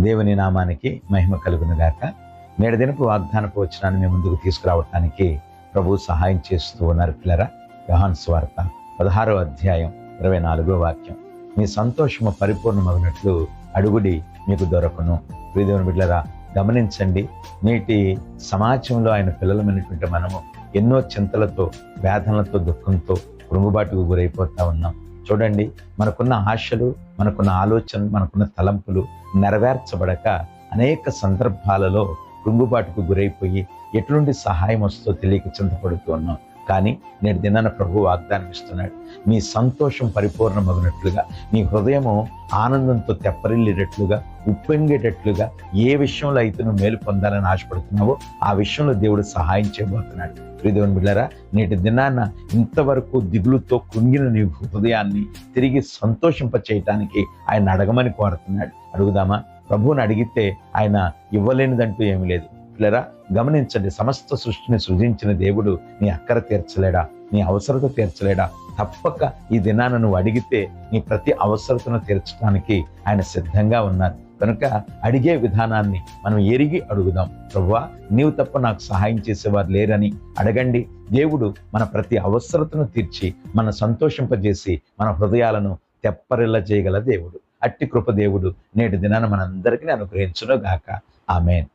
దేవుని నామానికి మహిమ కలుగును గాక. నేటి దినపు వాగ్దానపు వచనాన్ని మీ ముందుకు తీసుకురావటానికి ప్రభు సహాయం చేస్తూ ఉన్నారు పిల్లరా. యోహాను సువార్త 16వ అధ్యాయం 24వ వాక్యం. మీ సంతోషము పరిపూర్ణమగినట్లు అడుగుడి మీకు దొరకును. ప్రియదేవుని బిడ్డలారా, గమనించండి, నేటి సమాజంలో ఆయన పిల్లలమైనటువంటి మనము ఎన్నో చింతలతో, వేదనలతో, దుఃఖంతో, కృంగుబాటుకు గురైపోతా ఉన్నాం. చూడండి, మనకున్న ఆశలు, మనకున్న ఆలోచనలు, మనకున్న తలంపులు నెరవేర్చబడక అనేక సందర్భాలలో కృంగుబాటుకు గురైపోయి ఎటువంటి సహాయం వస్తుందో తెలియక చింతపడుతూ ఉన్నాం. కానీ నేటి దినాన ప్రభు వాగ్దానం ఇస్తున్నాడు. మీ సంతోషం పరిపూర్ణమగినట్లుగా, నీ హృదయము ఆనందంతో తెప్పరిల్లేటట్లుగా, ఉప్పొంగేటట్లుగా ఏ విషయంలో అయితే నువ్వు మేలు పొందాలని ఆశపడుతున్నావో ఆ విషయంలో దేవుడు సహాయం చేయబోతున్నాడు. ప్రియదేవుని బిడ్డలారా, నేటి దినాన ఇంతవరకు దిగులుతో కృంగిన నీ హృదయాన్ని తిరిగి సంతోషింప చేయటానికి ఆయన అడగమని కోరుతున్నాడు. అడుగుదామా? ప్రభువుని అడిగితే ఆయన ఇవ్వలేనిదంటూ ఏమీ లేదు. పిల్లరా, గమనించండి, సమస్త సృష్టిని సృజించిన దేవుడు నీ అక్కర తీర్చలేడా? నీ అవసరత తీర్చలేడా? తప్పక ఈ దినాన నువ్వు అడిగితే నీ ప్రతి అవసరతను తీర్చడానికి ఆయన సిద్ధంగా ఉన్నారు. కనుక అడిగే విధానాన్ని మనం ఎరిగి అడుగుదాం. ప్రభువా, నీవు తప్ప నాకు సహాయం చేసేవారు లేరని అడగండి. దేవుడు మన ప్రతి అవసరతను తీర్చి మన సంతోషింపజేసి మన హృదయాలను తెప్పరిల్ల చేయగల దేవుడు. అట్టి కృప దేవుడు నేటి దినాన మనందరికీ అనుగ్రహించును గాక. ఆమేన్.